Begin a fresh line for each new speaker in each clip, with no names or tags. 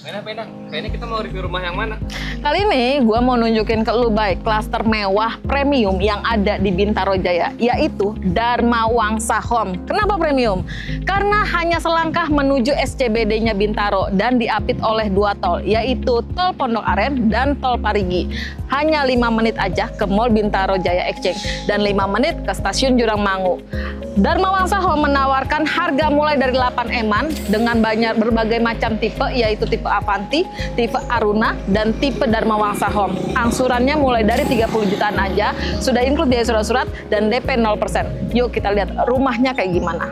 Beda. Kayaknya kita mau review rumah yang mana?
Kali ini gue mau nunjukin ke lu baik klaster mewah premium yang ada di Bintaro Jaya, yaitu Dharma Wangsa Home. Kenapa premium? Karena hanya selangkah menuju SCBD-nya Bintaro dan diapit oleh 2 tol, yaitu tol Pondok Aren dan tol Parigi. Hanya 5 menit aja ke Mall Bintaro Jaya Exchange dan 5 menit ke stasiun Jurangmangu. Dharma Wangsa Home menawarkan harga mulai dari 8 eman dengan berbagai macam tipe, yaitu tipe Avanti, tipe Aruna, dan tipe Dharma Wangsa Home. Angsurannya mulai dari 30 jutaan aja, sudah include biaya surat-surat dan DP 0%. Yuk kita lihat rumahnya kayak gimana.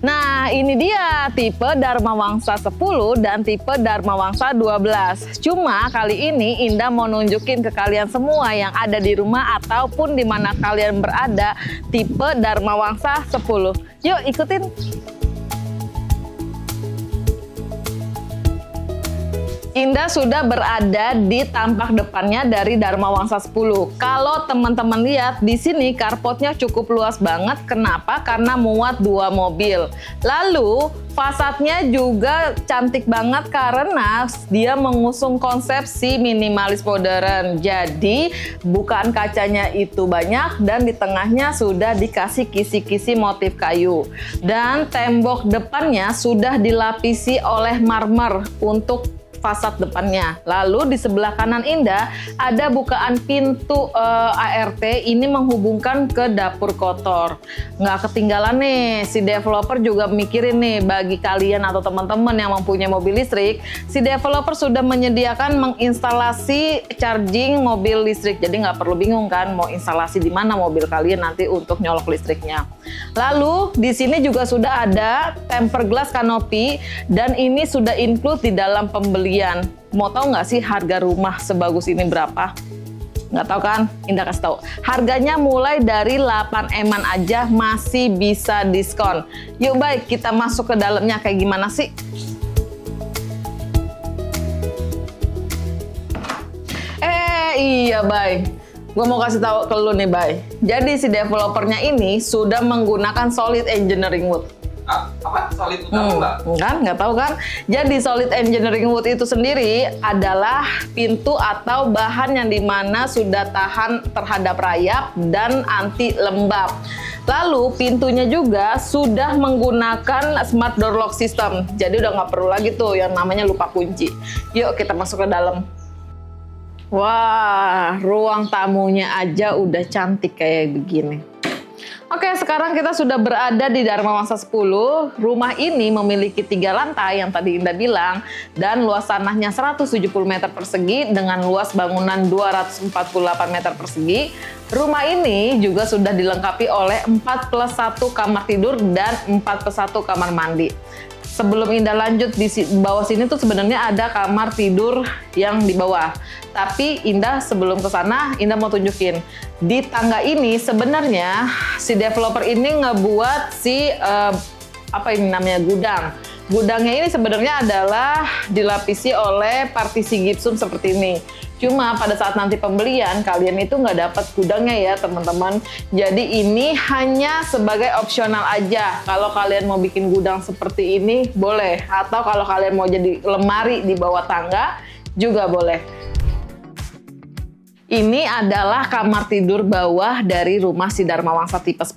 Nah, ini dia tipe Dharma Wangsa 10 dan tipe Dharma Wangsa 12. Cuma kali ini Indah mau nunjukin ke kalian semua yang ada di rumah ataupun di mana kalian berada tipe Dharma Wangsa 10. Yuk ikutin. Indah sudah berada di tampak depannya dari Dharma Wangsa 10. Kalau teman-teman lihat di sini carportnya cukup luas banget. Kenapa? Karena muat 2 mobil. Lalu fasadnya juga cantik banget karena dia mengusung konsep si minimalis modern. Jadi bukaan kacanya itu banyak dan di tengahnya sudah dikasih kisi-kisi motif kayu. Dan tembok depannya sudah dilapisi oleh marmer untuk fasad depannya. Lalu di sebelah kanan Indah ada bukaan pintu ART, ini menghubungkan ke dapur kotor. Nggak ketinggalan nih, si developer juga mikirin nih bagi kalian atau teman-teman yang mempunyai mobil listrik, si developer sudah menyediakan menginstalasi charging mobil listrik. Jadi nggak perlu bingung kan mau instalasi di mana mobil kalian nanti untuk nyolok listriknya. Lalu di sini juga sudah ada tempered glass canopy dan ini sudah include di dalam pembelian. Mau tahu nggak sih harga rumah sebagus ini berapa? Nggak tahu kan? Indah kasih tahu. Harganya mulai dari 8 eman aja masih bisa diskon. Yuk baik, kita masuk ke dalamnya kayak gimana sih? Iya baik. Gue mau kasih tahu ke lu nih, Bay. Jadi si developernya ini sudah menggunakan solid engineering wood.
Apa? Solid wood apa, Mbak?
Kan? Nggak tahu kan? Jadi solid engineering wood itu sendiri adalah pintu atau bahan yang dimana sudah tahan terhadap rayap dan anti lembab. Lalu pintunya juga sudah menggunakan smart door lock system. Jadi udah nggak perlu lagi tuh yang namanya lupa kunci. Yuk kita masuk ke dalam. Wah, ruang tamunya aja udah cantik kayak begini. Oke, sekarang kita sudah berada di Dharma Wangsa 10. Rumah ini memiliki 3 lantai yang tadi Indah bilang dan luas tanahnya 170 meter persegi dengan luas bangunan 248 meter persegi. Rumah ini juga sudah dilengkapi oleh 4+1 kamar tidur dan 4+1 kamar mandi. Sebelum Indah lanjut di bawah sini tuh sebenarnya ada kamar tidur yang di bawah. Tapi Indah sebelum ke sana, Indah mau tunjukin di tangga ini sebenarnya si developer ini ngebuat si apa ini namanya gudang. Gudangnya ini sebenarnya adalah dilapisi oleh partisi gypsum seperti ini. Cuma pada saat nanti pembelian kalian itu nggak dapat gudangnya ya teman-teman. Jadi ini hanya sebagai opsional aja. Kalau kalian mau bikin gudang seperti ini boleh. Atau kalau kalian mau jadi lemari di bawah tangga juga boleh. Ini adalah kamar tidur bawah dari rumah si Dharma Wangsa tipe 10.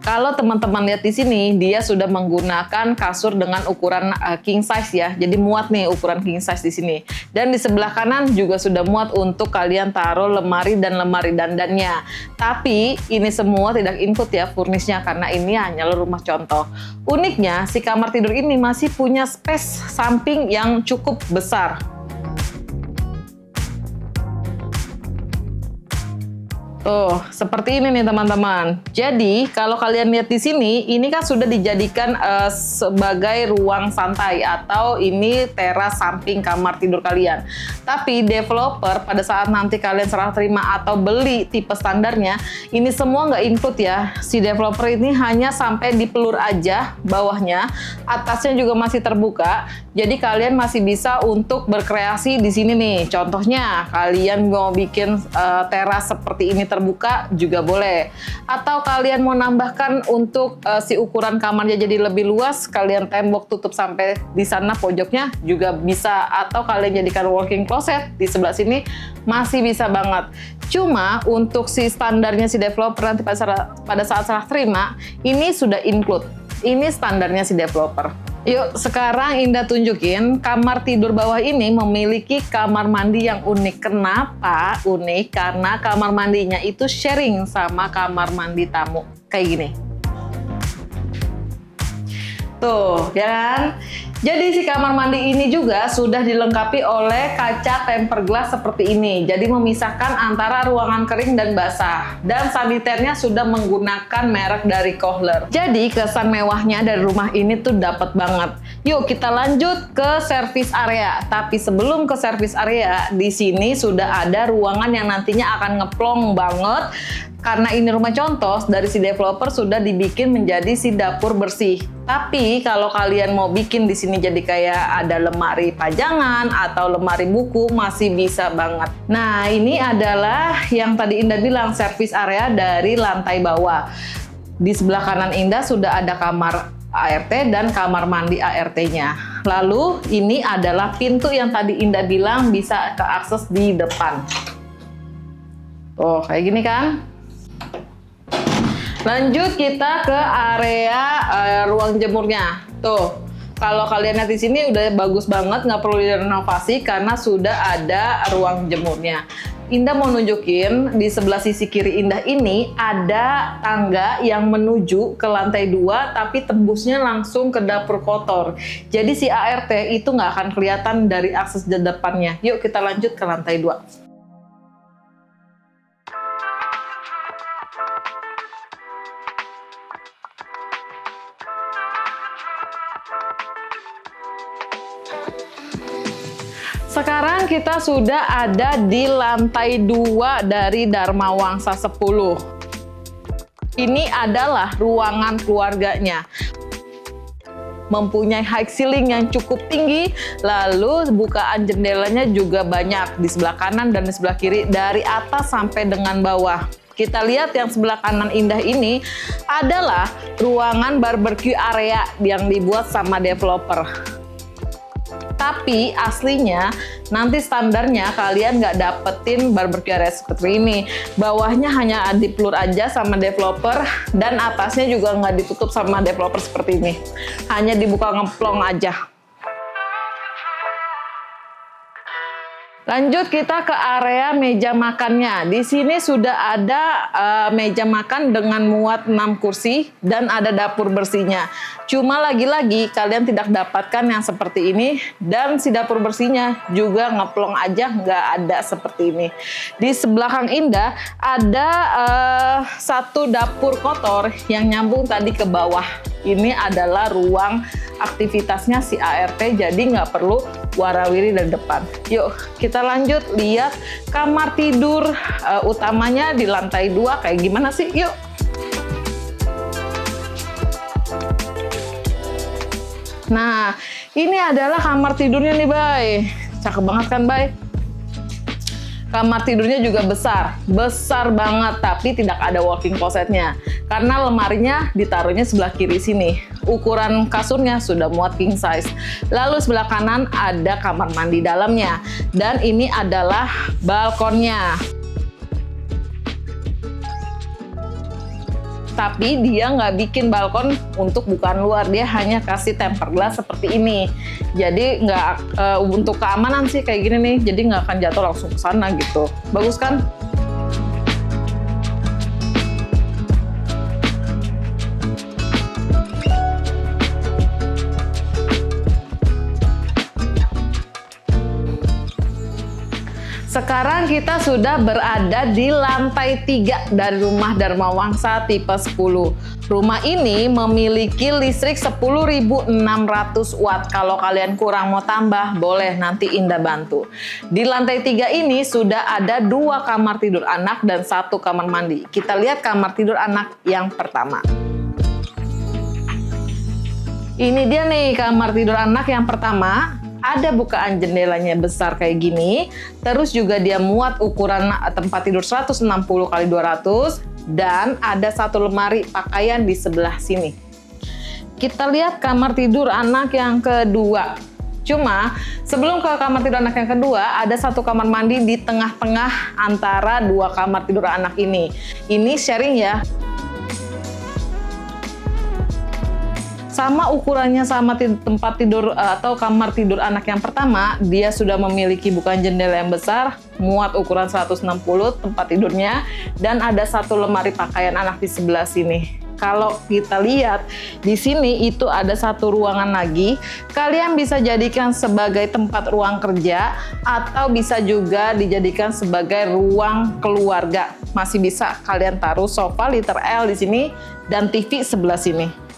Kalau teman-teman lihat di sini, dia sudah menggunakan kasur dengan ukuran king size ya. Jadi muat nih ukuran king size di sini. Dan di sebelah kanan juga sudah muat untuk kalian taruh lemari dan lemari dandannya. Tapi ini semua tidak include ya furnishnya karena ini hanyalah rumah contoh. Uniknya si kamar tidur ini masih punya space samping yang cukup besar. Tuh, seperti ini nih teman-teman. Jadi, kalau kalian lihat di sini, ini kan sudah dijadikan sebagai ruang santai atau ini teras samping kamar tidur kalian. Tapi developer pada saat nanti kalian serah terima atau beli tipe standarnya, ini semua nggak include ya. Si developer ini hanya sampai di pelur aja bawahnya, atasnya juga masih terbuka. Jadi kalian masih bisa untuk berkreasi di sini nih. Contohnya, kalian mau bikin teras seperti ini terbuka juga boleh. Atau kalian mau nambahkan untuk si ukuran kamarnya jadi lebih luas, kalian tembok tutup sampai di sana pojoknya juga bisa. Atau kalian jadikan walk-in closet di sebelah sini masih bisa banget. Cuma untuk si standarnya si developer nanti pada saat serah terima, ini sudah include. Ini standarnya si developer. Yuk, sekarang Indah tunjukin kamar tidur bawah ini memiliki kamar mandi yang unik. Kenapa unik? Karena kamar mandinya itu sharing sama kamar mandi tamu. Kayak gini. Tuh, ya kan? Jadi si kamar mandi ini juga sudah dilengkapi oleh kaca tempered glass seperti ini. Jadi memisahkan antara ruangan kering dan basah. Dan saniternya sudah menggunakan merek dari Kohler. Jadi kesan mewahnya dari rumah ini tuh dapat banget. Yuk kita lanjut ke service area. Tapi sebelum ke service area, di sini sudah ada ruangan yang nantinya akan ngeplong banget. Karena ini rumah contoh, dari si developer sudah dibikin menjadi si dapur bersih. Tapi kalau kalian mau bikin di sini jadi kayak ada lemari pajangan atau lemari buku, masih bisa banget. Nah, ini adalah yang tadi Indah bilang, service area dari lantai bawah. Di sebelah kanan Indah sudah ada kamar ART dan kamar mandi ART-nya. Lalu ini adalah pintu yang tadi Indah bilang bisa keakses di depan. Oh, kayak gini kan? Lanjut kita ke area ruang jemurnya. Tuh, kalau kalian lihat di sini udah bagus banget, nggak perlu direnovasi karena sudah ada ruang jemurnya. Indah mau nunjukin di sebelah sisi kiri Indah ini ada tangga yang menuju ke lantai 2, tapi tembusnya langsung ke dapur kotor. Jadi si ART itu nggak akan kelihatan dari akses di depannya. Yuk kita lanjut ke lantai 2. Sekarang kita sudah ada di lantai 2 dari Dharma Wangsa 10. Ini adalah ruangan keluarganya. Mempunyai high ceiling yang cukup tinggi, lalu bukaan jendelanya juga banyak di sebelah kanan dan di sebelah kiri, dari atas sampai dengan bawah. Kita lihat yang sebelah kanan Indah ini adalah ruangan barbecue area yang dibuat sama developer. Tapi aslinya nanti standarnya kalian nggak dapetin barbecue area seperti ini. Bawahnya hanya di-floor aja sama developer dan atasnya juga nggak ditutup sama developer seperti ini. Hanya dibuka ngeplong aja. Lanjut kita ke area meja makannya. Di sini sudah ada meja makan dengan muat 6 kursi dan ada dapur bersihnya. Cuma lagi-lagi kalian tidak dapatkan yang seperti ini dan si dapur bersihnya juga ngeplong aja, nggak ada seperti ini. Di sebelah Kang Indah ada satu dapur kotor yang nyambung tadi ke bawah. Ini adalah ruang aktivitasnya si ART, jadi nggak perlu warawiri dari depan. Yuk kita lanjut lihat kamar tidur utamanya di lantai 2 kayak gimana sih, yuk. Nah, ini adalah kamar tidurnya nih, Bay. Cakep banget kan, Bay? Kamar tidurnya juga besar banget, tapi tidak ada walk-in closetnya. Karena lemarinya ditaruhnya sebelah kiri sini. Ukuran kasurnya sudah muat king size. Lalu sebelah kanan ada kamar mandi dalamnya. Dan ini adalah balkonnya. Tapi dia nggak bikin balkon untuk bukaan luar, dia hanya kasih tempered glass seperti ini. Jadi nggak untuk keamanan sih kayak gini nih, jadi nggak akan jatuh langsung ke sana gitu. Bagus kan? Sekarang kita sudah berada di lantai 3 dari rumah Dharma Wangsa tipe 10. Rumah ini memiliki listrik 10.600 watt. Kalau kalian kurang mau tambah, boleh nanti Indah bantu. Di lantai 3 ini sudah ada 2 kamar tidur anak dan 1 kamar mandi. Kita lihat kamar tidur anak yang pertama. Ini dia nih kamar tidur anak yang pertama. Ada bukaan jendelanya besar kayak gini. Terus juga dia muat ukuran tempat tidur 160 kali 200 dan ada satu lemari pakaian di sebelah sini. Kita lihat kamar tidur anak yang kedua. Cuma sebelum ke kamar tidur anak yang kedua, ada satu kamar mandi di tengah-tengah antara dua kamar tidur anak ini. Ini sharing ya. Sama ukurannya sama tempat tidur atau kamar tidur anak yang pertama, dia sudah memiliki bukaan jendela yang besar, muat ukuran 160 tempat tidurnya, dan ada satu lemari pakaian anak di sebelah sini. Kalau kita lihat di sini itu ada satu ruangan lagi. Kalian bisa jadikan sebagai tempat ruang kerja atau bisa juga dijadikan sebagai ruang keluarga. Masih bisa kalian taruh sofa liter L di sini dan TV sebelah sini.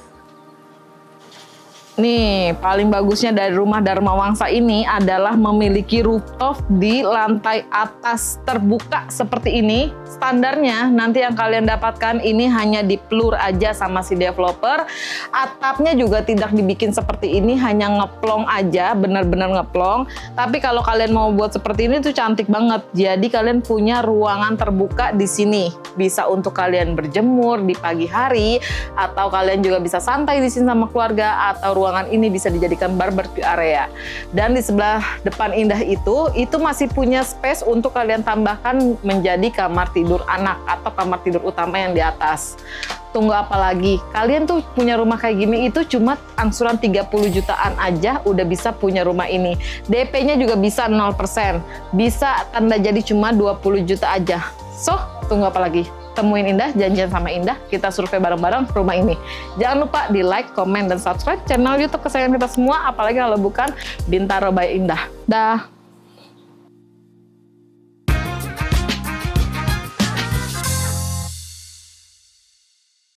Nih, paling bagusnya dari rumah Dharma Wangsa ini adalah memiliki rooftop di lantai atas terbuka seperti ini. Standarnya nanti yang kalian dapatkan ini hanya di-plur aja sama si developer. Atapnya juga tidak dibikin seperti ini, hanya ngeplong aja, benar-benar ngeplong. Tapi kalau kalian mau buat seperti ini tuh cantik banget. Jadi kalian punya ruangan terbuka di sini. Bisa untuk kalian berjemur di pagi hari, atau kalian juga bisa santai di sini sama keluarga, atau ruangan ini bisa dijadikan barbecue area. Dan di sebelah depan indah itu masih punya space untuk kalian tambahkan menjadi kamar tidur anak atau kamar tidur utama yang di atas. Tunggu apa lagi? Kalian tuh punya rumah kayak gini itu cuma angsuran 30 jutaan aja udah bisa punya rumah ini. DP-nya juga bisa 0%. Bisa tanda jadi cuma 20 juta aja. So, tunggu apa lagi? Temuin Indah, janjian sama Indah, kita survei bareng-bareng rumah ini. Jangan lupa di like, komen, dan subscribe channel YouTube kesayangan kita semua, apalagi kalau bukan Bintaro by Indah. Dah.